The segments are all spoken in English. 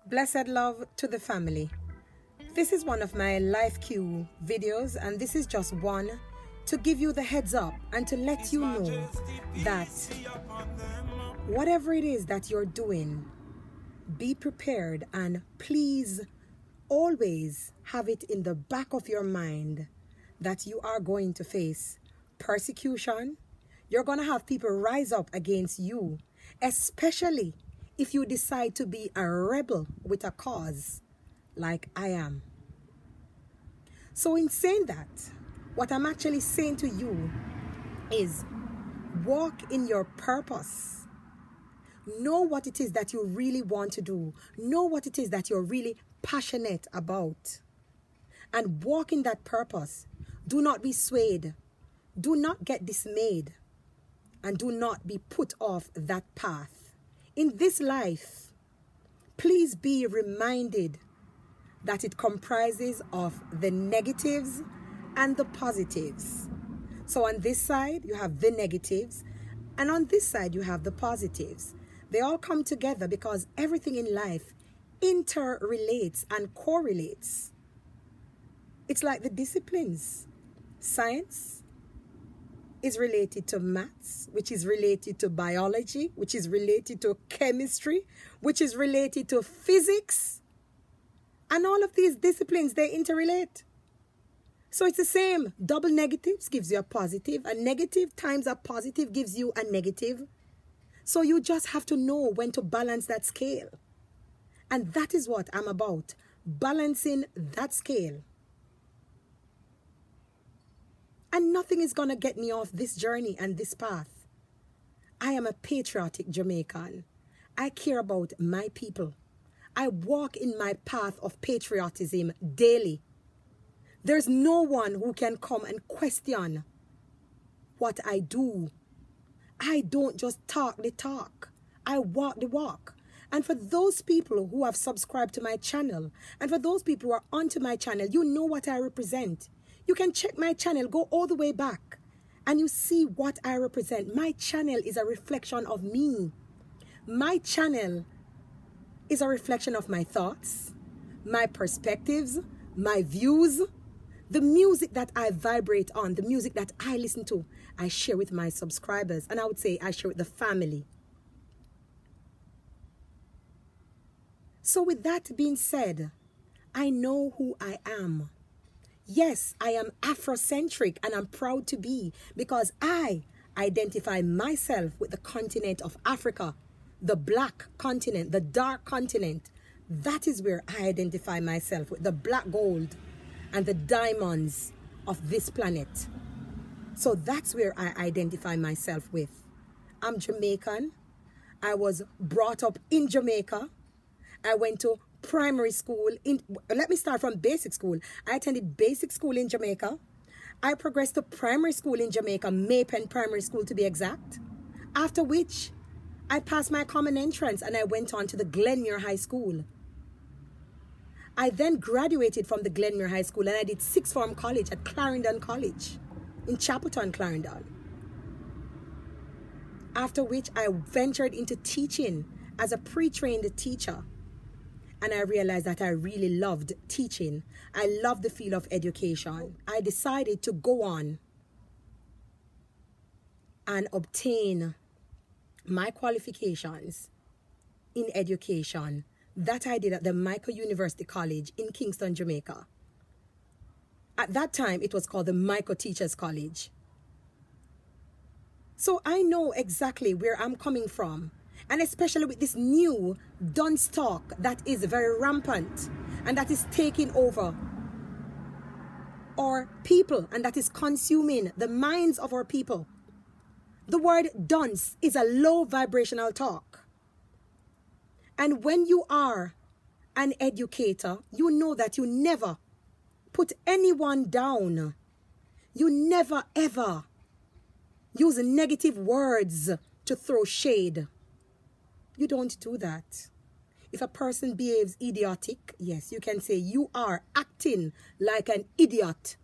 Blessed love to the family. This is one of my life cue videos, and this is just one to give you the heads up and to let you know that whatever it is that you're doing, be prepared, and please always have it in the back of your mind that you are going to face persecution. You're going to have people rise up against you, especially if you decide to be a rebel with a cause like I am. So in saying that, what I'm actually saying to you is walk in your purpose. Know what it is that you really want to do. Know what it is that you're really passionate about. And walk in that purpose. Do not be swayed. Do not get dismayed. And do not be put off that path. In this life, please be reminded that it comprises of the negatives and the positives. So on this side, you have the negatives, and on this side, you have the positives. They all come together because everything in life interrelates and correlates. It's like the disciplines. Science is related to maths, which is related to biology, which is related to chemistry, which is related to physics. And all of these disciplines, they interrelate. So it's the same. Double negatives gives you a positive. A negative times a positive gives you a negative. So you just have to know when to balance that scale. And that is what I'm about. Balancing that scale. And nothing is going to get me off this journey and this path. I am a patriotic Jamaican. I care about my people. I walk in my path of patriotism daily. There's no one who can come and question what I do. I don't just talk the talk. I walk the walk. And for those people who have subscribed to my channel, and for those people who are onto my channel, you know what I represent. You can check my channel, go all the way back, and you see what I represent. My channel is a reflection of me. My channel is a reflection of my thoughts, my perspectives, my views, the music that I vibrate on, the music that I listen to, I share with my subscribers, and I would say I share with the family. So with that being said, I know who I am. Yes, I am Afrocentric, and I'm proud to be, because I identify myself with the continent of Africa, the black continent, the dark continent. That is where I identify myself with the black gold and the diamonds of this planet. So that's where I identify myself with. I'm Jamaican. I was brought up in Jamaica. I went to primary school let me start from basic school. I attended basic school in Jamaica. I progressed to primary school in Jamaica, Maypen Primary School to be exact. After which, I passed my common entrance and I went on to the Glenmuir High School. I then graduated from the Glenmuir High School and I did sixth form college at Clarendon College in Chapelton, Clarendon. After which, I ventured into teaching as a pre-trained teacher. And I realized that I really loved teaching. I loved the field of education. I decided to go on and obtain my qualifications in education. That I did at the Michael University College in Kingston, Jamaica. At that time, it was called the Michael Teachers College. So I know exactly where I'm coming from. And especially with this new Dunce Talk that is very rampant and that is taking over our people and that is consuming the minds of our people. The word dunce is a low vibrational talk. And when you are an educator, you know that you never put anyone down. You never ever use negative words to throw shade. You don't do that. If a person behaves idiotic, yes, you can say you are acting like an idiot.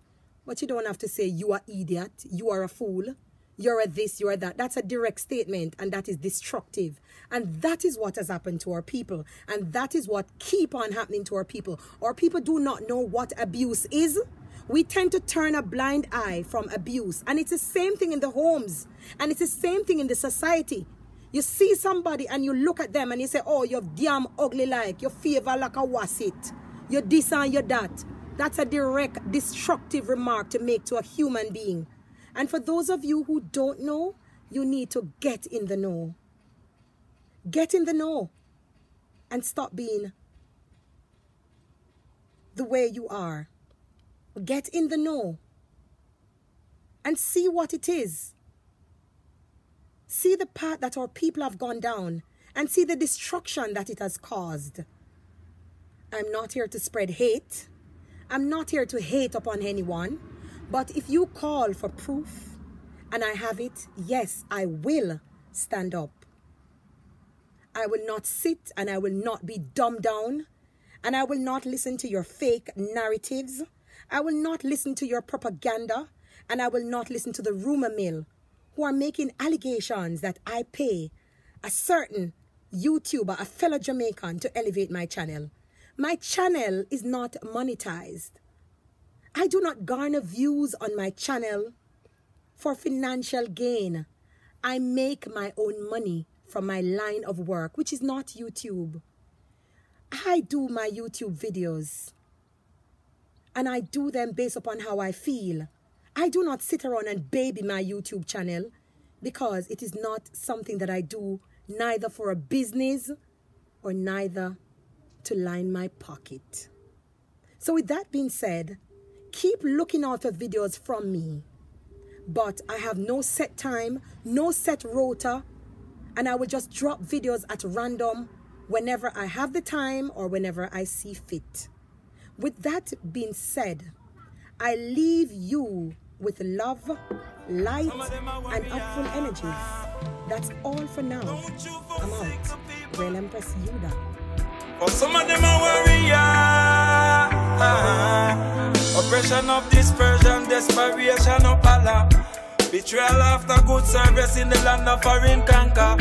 But you don't have to say you are idiot, you are a fool. you're a this, you're that. That's a direct statement, and that is destructive. And that is what has happened to our people. And that is what keep on happening to our people. Our people do not know what abuse is. We tend to turn a blind eye from abuse. And it's the same thing in the homes. And it's the same thing in the society. You see somebody and you look at them and you say, oh, you're damn ugly like, your favor like a wassit. You're this and you're that. That's a direct, destructive remark to make to a human being. And for those of you who don't know, you need to get in the know. Get in the know. And stop being the way you are. Get in the know. And see what it is. See the path that our people have gone down. And see the destruction that it has caused. I'm not here to spread hate. I'm not here to hate upon anyone. But if you call for proof, and I have it, yes, I will stand up. I will not sit and I will not be dumbed down. And I will not listen to your fake narratives. I will not listen to your propaganda. And I will not listen to the rumor mill who are making allegations that I pay a certain YouTuber, a fellow Jamaican, to elevate my channel. My channel is not monetized. I do not garner views on my channel for financial gain. I make my own money from my line of work, which is not YouTube. I do my YouTube videos, and I do them based upon how I feel. I do not sit around and baby my YouTube channel because it is not something that I do neither for a business or neither to line my pocket. So with that being said, keep looking out for videos from me. But I have no set time, no set rota, and I will just drop videos at random whenever I have the time or whenever I see fit. With that being said, I leave you with love, light, and upful energies. That's all for now. I'm out. Real Empress Yudah. For some of them are warrior. Oppression of dispersion, desperation of Allah. Betrayal after good service in the land of foreign conquer.